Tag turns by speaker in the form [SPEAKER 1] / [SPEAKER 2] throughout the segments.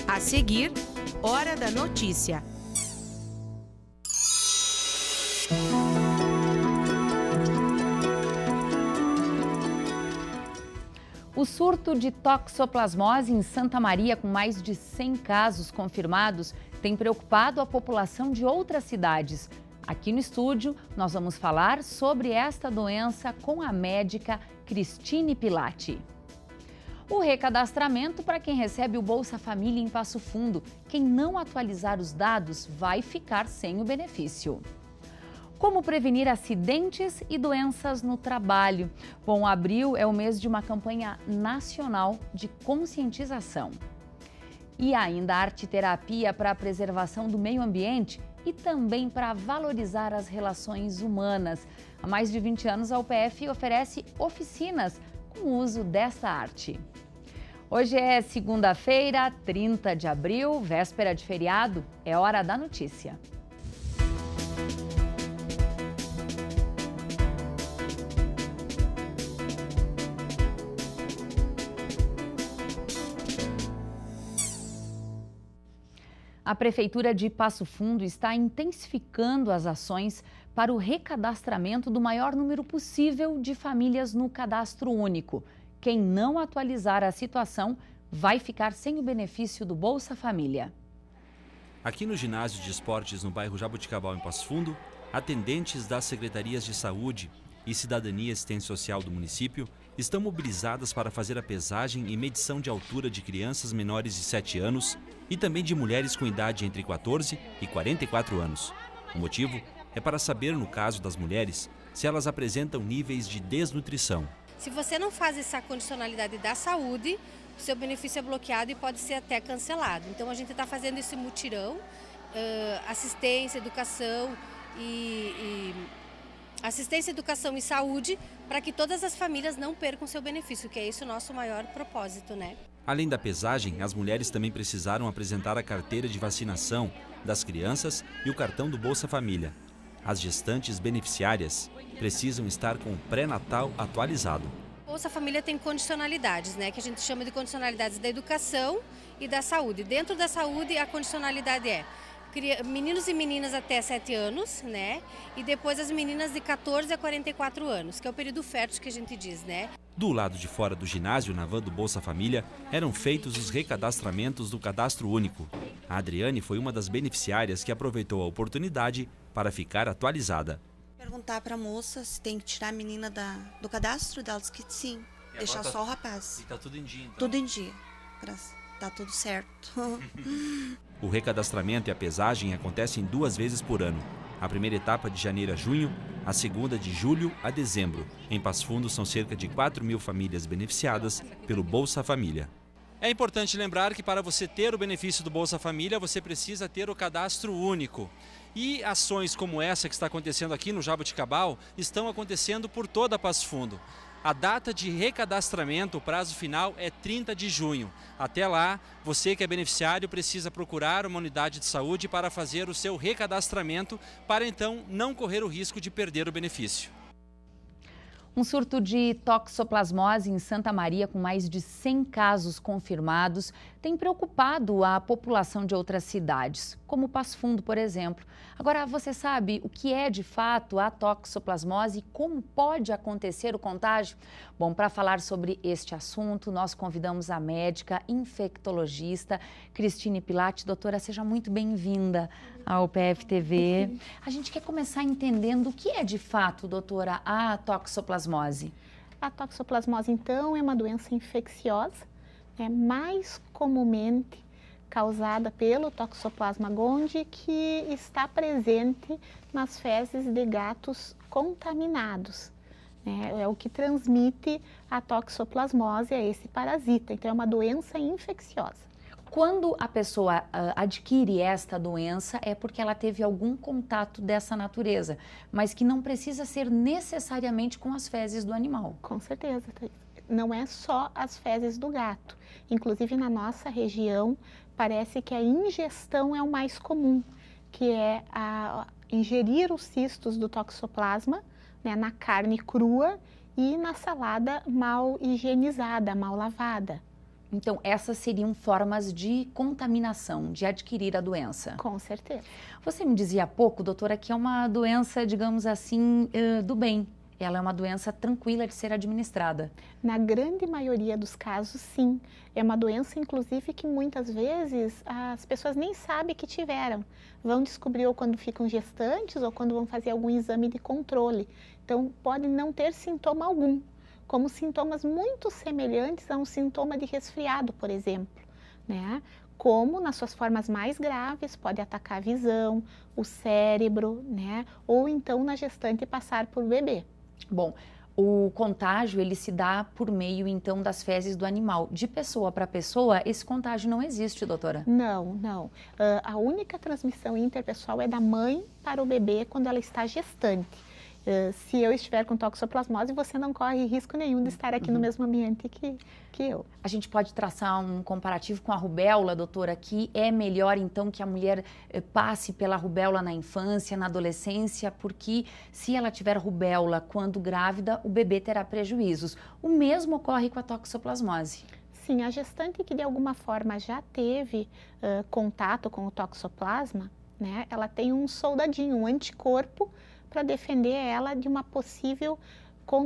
[SPEAKER 1] A seguir, Hora da Notícia.
[SPEAKER 2] O surto de toxoplasmose em Santa Maria, com mais de 100 casos confirmados, tem preocupado a população de outras cidades. Aqui no estúdio, nós vamos falar sobre esta doença com a médica Cristine Pilati. O recadastramento para quem recebe o Bolsa Família em Passo Fundo. Quem não atualizar os dados vai ficar sem o benefício. Como prevenir acidentes e doenças no trabalho? Bom, abril é o mês de uma campanha nacional de conscientização. E ainda a arte-terapia para a preservação do meio ambiente e também para valorizar as relações humanas. Há mais de 20 anos, a UPF oferece oficinas com o uso desta arte. Hoje é segunda-feira, 30 de abril, véspera de feriado, é hora da notícia. A Prefeitura de Passo Fundo está intensificando as ações para o recadastramento do maior número possível de famílias no cadastro único. Quem não atualizar a situação vai ficar sem o benefício do Bolsa Família.
[SPEAKER 3] Aqui no ginásio de esportes no bairro Jaboticabal, em Passo Fundo, atendentes das secretarias de saúde e cidadania e assistência social do município estão mobilizadas para fazer a pesagem e medição de altura de crianças menores de 7 anos e também de mulheres com idade entre 14 e 44 anos. O motivo é para saber, no caso das mulheres, se elas apresentam níveis de desnutrição.
[SPEAKER 4] Se você não faz essa condicionalidade da saúde, o seu benefício é bloqueado e pode ser até cancelado. Então a gente está fazendo esse mutirão, assistência, educação assistência, educação e saúde, para que todas as famílias não percam seu benefício, que é esse o nosso maior propósito, né?
[SPEAKER 3] Além da pesagem, as mulheres também precisaram apresentar a carteira de vacinação das crianças e o cartão do Bolsa Família. As gestantes beneficiárias precisam estar com o pré-natal atualizado.
[SPEAKER 4] O Bolsa Família tem condicionalidades, né? Que a gente chama de condicionalidades da educação e da saúde. Dentro da saúde, a condicionalidade é meninos e meninas até 7 anos, né? E depois as meninas de 14 a 44 anos, que é o período fértil que a gente diz, né?
[SPEAKER 3] Do lado de fora do ginásio, na van do Bolsa Família, eram feitos os recadastramentos do cadastro único. A Adriane foi uma das beneficiárias que aproveitou a oportunidade para ficar atualizada.
[SPEAKER 5] Perguntar para a moça se tem que tirar a menina do cadastro dela, disse que sim, deixar só o rapaz.
[SPEAKER 3] E tá tudo em dia, então?
[SPEAKER 5] Tudo em dia, tá tudo certo.
[SPEAKER 3] O recadastramento e a pesagem acontecem 2 vezes por ano. A primeira etapa de janeiro a junho, a segunda de julho a dezembro. Em Passo Fundo são cerca de 4.000 famílias beneficiadas pelo Bolsa Família. É importante lembrar que para você ter o benefício do Bolsa Família, você precisa ter o cadastro único. E ações como essa que está acontecendo aqui no Jaboticabal estão acontecendo por toda Passo Fundo. A data de recadastramento, o prazo final é 30 de junho. Até lá, você que é beneficiário precisa procurar uma unidade de saúde para fazer o seu recadastramento, para então não correr o risco de perder o benefício.
[SPEAKER 2] Um surto de toxoplasmose em Santa Maria, com mais de 100 casos confirmados, tem preocupado a população de outras cidades, como Passo Fundo, por exemplo. Agora, você sabe o que é de fato a toxoplasmose e como pode acontecer o contágio? Bom, para falar sobre este assunto, nós convidamos a médica infectologista Cristine Pilati. Doutora, seja muito bem-vinda ao PFTV. A gente quer começar entendendo o que é de fato, doutora, a toxoplasmose.
[SPEAKER 6] A toxoplasmose, então, é uma doença infecciosa, mais comumente causada pelo Toxoplasma gondii, que está presente nas fezes de gatos contaminados. É o que transmite a toxoplasmose, é esse parasita. Então, é uma doença infecciosa.
[SPEAKER 2] Quando a pessoa adquire esta doença, é porque ela teve algum contato dessa natureza, mas que não precisa ser necessariamente com as fezes do animal.
[SPEAKER 6] Com certeza, não é só as fezes do gato. Inclusive, na nossa região, parece que a ingestão é o mais comum, que é ingerir os cistos do toxoplasma, na carne crua e na salada mal higienizada, mal lavada.
[SPEAKER 2] Então, essas seriam formas de contaminação, de adquirir a doença.
[SPEAKER 6] Com certeza.
[SPEAKER 2] Você me dizia há pouco, doutora, que é uma doença, digamos assim, do bem. Ela é uma doença tranquila de ser administrada.
[SPEAKER 6] Na grande maioria dos casos, sim. É uma doença, inclusive, que muitas vezes as pessoas nem sabem que tiveram. Vão descobrir ou quando ficam gestantes ou quando vão fazer algum exame de controle. Então, pode não ter sintoma algum, como sintomas muito semelhantes a um sintoma de resfriado, por exemplo, né? Como nas suas formas mais graves pode atacar a visão, o cérebro, né? Ou então na gestante passar por bebê.
[SPEAKER 2] Bom, o contágio ele se dá por meio então das fezes do animal. De pessoa para pessoa, esse contágio não existe, doutora?
[SPEAKER 6] Não. A única transmissão interpessoal é da mãe para o bebê quando ela está gestante. Se eu estiver com toxoplasmose, você não corre risco nenhum de estar aqui no mesmo ambiente que eu.
[SPEAKER 2] A gente pode traçar um comparativo com a rubéola, doutora, que é melhor então que a mulher passe pela rubéola na infância, na adolescência, porque se ela tiver rubéola quando grávida, o bebê terá prejuízos. O mesmo ocorre com a toxoplasmose.
[SPEAKER 6] Sim, a gestante que de alguma forma já teve contato com o toxoplasma, né, ela tem um soldadinho, um anticorpo, para defender ela de uma possível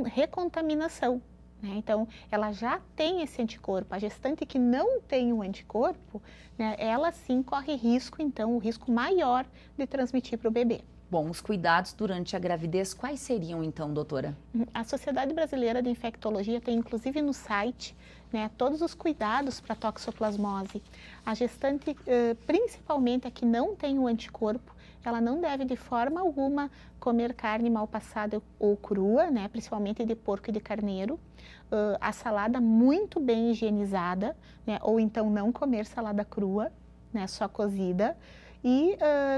[SPEAKER 6] recontaminação, né? Então, ela já tem esse anticorpo. A gestante que não tem o anticorpo, né, ela sim corre risco, então, o risco maior de transmitir para o bebê.
[SPEAKER 2] Bom, os cuidados durante a gravidez, quais seriam então, doutora?
[SPEAKER 6] A Sociedade Brasileira de Infectologia tem, inclusive no site, né, todos os cuidados para toxoplasmose. A gestante, principalmente a que não tem o anticorpo, ela não deve de forma alguma comer carne mal passada ou crua, né, principalmente de porco e de carneiro. A salada muito bem higienizada, né, ou então não comer salada crua, né, só cozida. E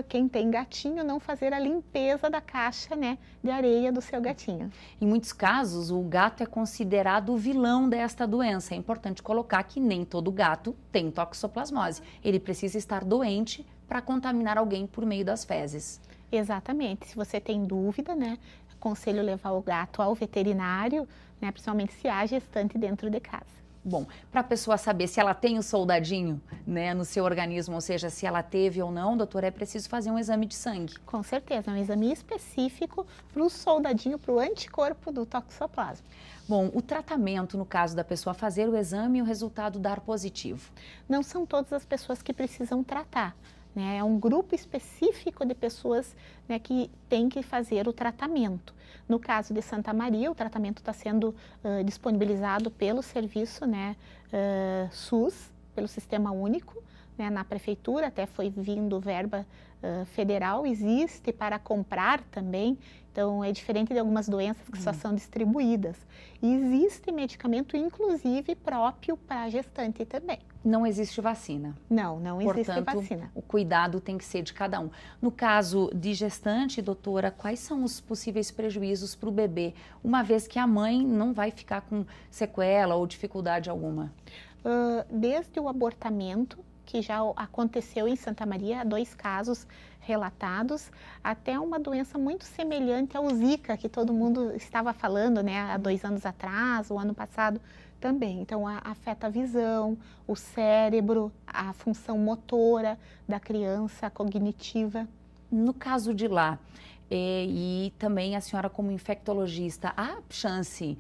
[SPEAKER 6] quem tem gatinho, não fazer a limpeza da caixa, né, de areia do seu gatinho.
[SPEAKER 2] Em muitos casos, o gato é considerado o vilão desta doença. É importante colocar que nem todo gato tem toxoplasmose. Ele precisa estar doente para contaminar alguém por meio das fezes.
[SPEAKER 6] Exatamente. Se você tem dúvida, né, aconselho levar o gato ao veterinário, né, principalmente se há gestante dentro de casa.
[SPEAKER 2] Bom, para a pessoa saber se ela tem o soldadinho, né, no seu organismo, ou seja, se ela teve ou não, doutora, é preciso fazer um exame de sangue.
[SPEAKER 6] Com certeza, é um exame específico para o soldadinho, para o anticorpo do toxoplasma.
[SPEAKER 2] Bom, o tratamento, no caso da pessoa fazer o exame e o resultado dar positivo.
[SPEAKER 6] Não são todas as pessoas que precisam tratar, né? É um grupo específico de pessoas, né, que tem que fazer o tratamento. No caso de Santa Maria, o tratamento está sendo disponibilizado pelo serviço, né, SUS, pelo Sistema Único, né, na prefeitura, até foi vindo verba federal, existe para comprar também, então é diferente de algumas doenças que só são distribuídas. E existe medicamento, inclusive, próprio para a gestante também.
[SPEAKER 2] Não existe vacina.
[SPEAKER 6] Não existe
[SPEAKER 2] Portanto,
[SPEAKER 6] vacina.
[SPEAKER 2] O cuidado tem que ser de cada um. No caso de gestante, doutora, quais são os possíveis prejuízos para o bebê, uma vez que a mãe não vai ficar com sequela ou dificuldade alguma?
[SPEAKER 6] Desde o abortamento, que já aconteceu em Santa Maria, 2 casos relatados, até uma doença muito semelhante ao Zika, que todo mundo estava falando, né, há 2 anos atrás, o ano passado também. Então, afeta a visão, o cérebro, a função motora da criança, a cognitiva.
[SPEAKER 2] No caso de lá, e também a senhora como infectologista, há chance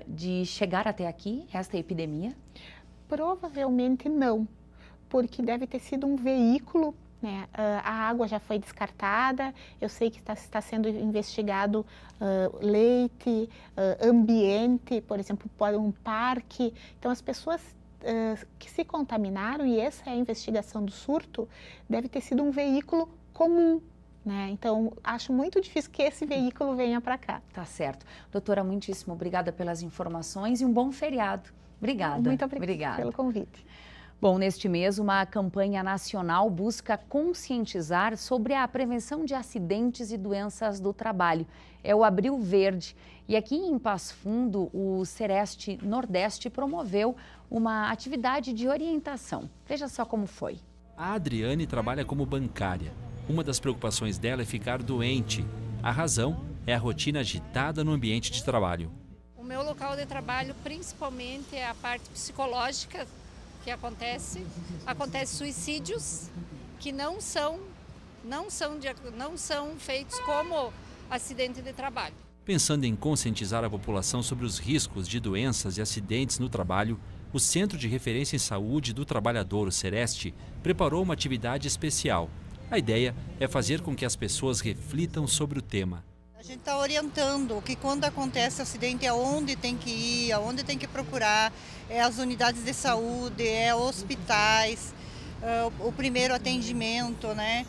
[SPEAKER 2] de chegar até aqui, esta epidemia?
[SPEAKER 6] Provavelmente não, porque deve ter sido um veículo, né? A água já foi descartada, eu sei que está sendo investigado leite, ambiente, por exemplo, um parque. Então, as pessoas que se contaminaram, e essa é a investigação do surto, deve ter sido um veículo comum, né? Então, acho muito difícil que esse veículo venha para cá.
[SPEAKER 2] Tá certo. Doutora, muitíssimo obrigada pelas informações e um bom feriado. Obrigada.
[SPEAKER 6] Muito obrigada pelo convite.
[SPEAKER 2] Bom, neste mês, uma campanha nacional busca conscientizar sobre a prevenção de acidentes e doenças do trabalho. É o Abril Verde. E aqui em Passo Fundo, o Sereste Nordeste promoveu uma atividade de orientação. Veja só como foi.
[SPEAKER 3] A Adriane trabalha como bancária. Uma das preocupações dela é ficar doente. A razão é a rotina agitada no ambiente de trabalho.
[SPEAKER 7] O meu local de trabalho, principalmente, é a parte psicológica que acontece suicídios que não são feitos como acidente de trabalho.
[SPEAKER 3] Pensando em conscientizar a população sobre os riscos de doenças e acidentes no trabalho, o Centro de Referência em Saúde do Trabalhador, o CEREST, preparou uma atividade especial. A ideia é fazer com que as pessoas reflitam sobre o tema.
[SPEAKER 8] A gente está orientando que quando acontece acidente, aonde tem que ir, aonde tem que procurar, as unidades de saúde, hospitais, o primeiro atendimento, né?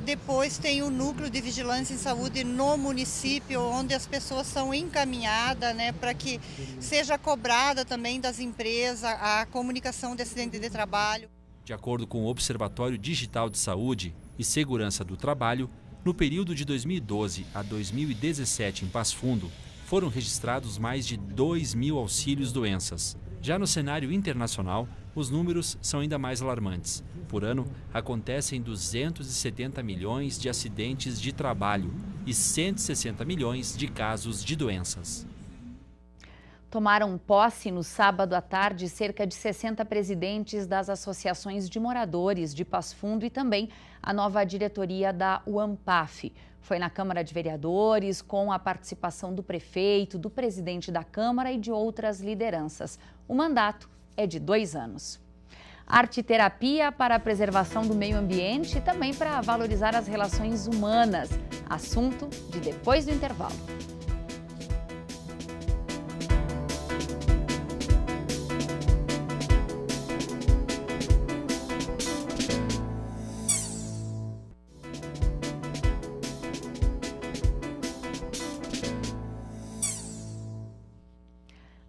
[SPEAKER 8] Depois tem o núcleo de vigilância em saúde no município, onde as pessoas são encaminhadas, né, para que seja cobrada também das empresas a comunicação de acidente de trabalho.
[SPEAKER 3] De acordo com o Observatório Digital de Saúde e Segurança do Trabalho, no período de 2012 a 2017 em Passo Fundo, foram registrados mais de 2.000 auxílios-doenças. Já no cenário internacional, os números são ainda mais alarmantes. Por ano, acontecem 270 milhões de acidentes de trabalho e 160 milhões de casos de doenças.
[SPEAKER 2] Tomaram posse no sábado à tarde cerca de 60 presidentes das associações de moradores de Passo Fundo e também a nova diretoria da UAMPAF. Foi na Câmara de Vereadores, com a participação do prefeito, do presidente da Câmara e de outras lideranças. O mandato é de 2 anos. Arte-terapia para a preservação do meio ambiente e também para valorizar as relações humanas. Assunto de depois do intervalo.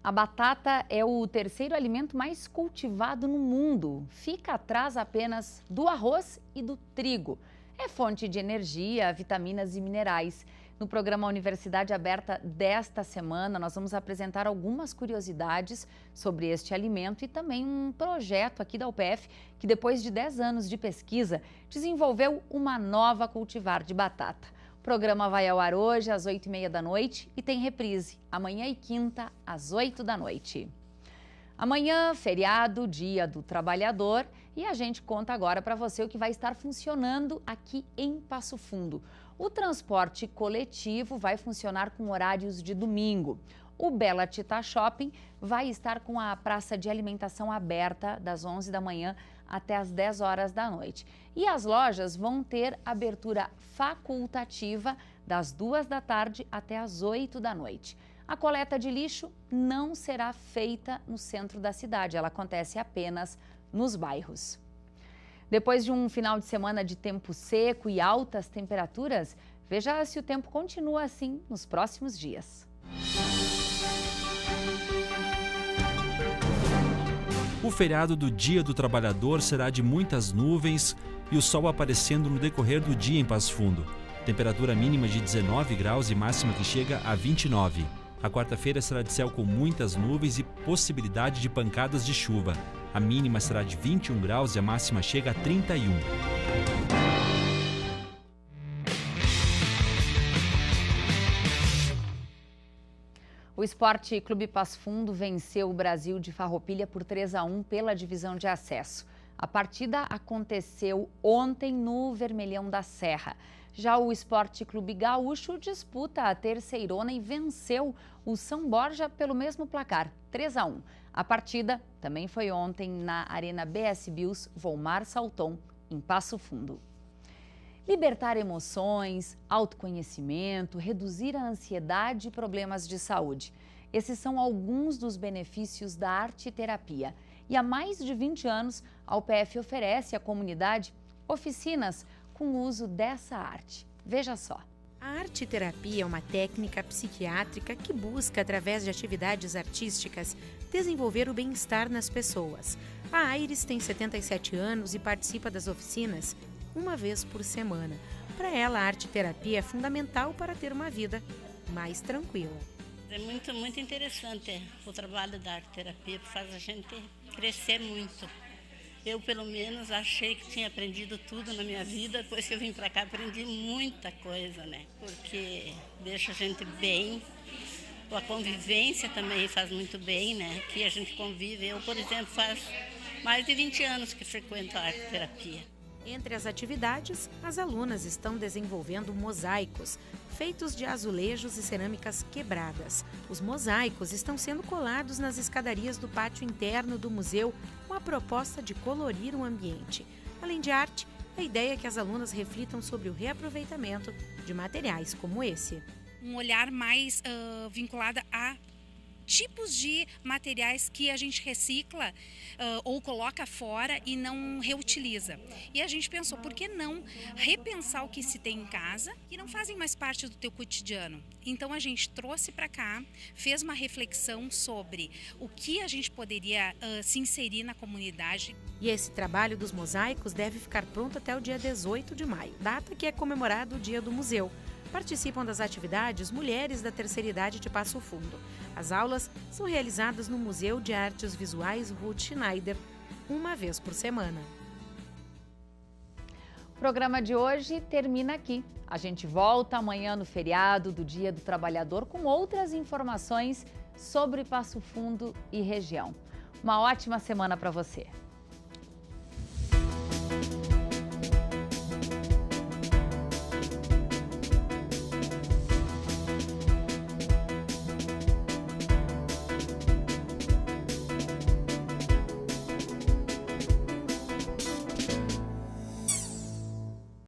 [SPEAKER 2] A batata é o terceiro alimento mais cultivado no mundo. Fica atrás apenas do arroz e do trigo. É fonte de energia, vitaminas e minerais. No programa Universidade Aberta desta semana, nós vamos apresentar algumas curiosidades sobre este alimento e também um projeto aqui da UPF que, depois de 10 anos de pesquisa, desenvolveu uma nova cultivar de batata. O programa vai ao ar hoje às 8h30 da noite e tem reprise amanhã e quinta às 8 da noite. Amanhã, feriado, Dia do Trabalhador, e a gente conta agora para você o que vai estar funcionando aqui em Passo Fundo. O transporte coletivo vai funcionar com horários de domingo. O Bela Tita Shopping vai estar com a praça de alimentação aberta das 11 da manhã até as 10 horas da noite. E as lojas vão ter abertura facultativa das 2 da tarde até as 8 da noite. A coleta de lixo não será feita no centro da cidade, ela acontece apenas nos bairros. Depois de um final de semana de tempo seco e altas temperaturas, veja se o tempo continua assim nos próximos dias.
[SPEAKER 3] O feriado do Dia do Trabalhador será de muitas nuvens e o sol aparecendo no decorrer do dia em Passo Fundo. Temperatura mínima de 19 graus e máxima que chega a 29. A quarta-feira será de céu com muitas nuvens e possibilidade de pancadas de chuva. A mínima será de 21 graus e a máxima chega a 31.
[SPEAKER 2] O Esporte Clube Passo Fundo venceu o Brasil de Farroupilha por 3-1 pela divisão de acesso. A partida aconteceu ontem no Vermelhão da Serra. Já o Esporte Clube Gaúcho disputa a terceirona e venceu o São Borja pelo mesmo placar, 3-1. A partida também foi ontem na Arena BS Bios Volmar Salton, em Passo Fundo. Libertar emoções, autoconhecimento, reduzir a ansiedade e problemas de saúde. Esses são alguns dos benefícios da arte-terapia. E há mais de 20 anos, a UPF oferece à comunidade oficinas com o uso dessa arte. Veja só.
[SPEAKER 1] A arte-terapia é uma técnica psiquiátrica que busca, através de atividades artísticas, desenvolver o bem-estar nas pessoas. A Aires tem 77 anos e participa das oficinas uma vez por semana. Para ela, a arte-terapia é fundamental para ter uma vida mais tranquila.
[SPEAKER 9] É muito interessante o trabalho da arte-terapia, faz a gente crescer muito. Eu, pelo menos, achei que tinha aprendido tudo na minha vida. Depois que eu vim para cá, aprendi muita coisa, né? Porque deixa a gente bem, A convivência também faz muito bem, né? Que a gente convive. Eu, por exemplo, faz mais de 20 anos que frequento a arte-terapia.
[SPEAKER 1] Entre as atividades, as alunas estão desenvolvendo mosaicos, feitos de azulejos e cerâmicas quebradas. Os mosaicos estão sendo colados nas escadarias do pátio interno do museu com a proposta de colorir o ambiente. Além de arte, a ideia é que as alunas reflitam sobre o reaproveitamento de materiais como esse.
[SPEAKER 10] Um olhar mais vinculado a tipos de materiais que a gente recicla ou coloca fora e não reutiliza. E a gente pensou, por que não repensar o que se tem em casa e não fazem mais parte do teu cotidiano? Então a gente trouxe para cá, fez uma reflexão sobre o que a gente poderia se inserir na comunidade.
[SPEAKER 1] E esse trabalho dos mosaicos deve ficar pronto até o dia 18 de maio, data que é comemorado o Dia do Museu. Participam das atividades mulheres da terceira idade de Passo Fundo. As aulas são realizadas no Museu de Artes Visuais Ruth Schneider, uma vez por semana.
[SPEAKER 2] O programa de hoje termina aqui. A gente volta amanhã no feriado do Dia do Trabalhador com outras informações sobre Passo Fundo e região. Uma ótima semana para você.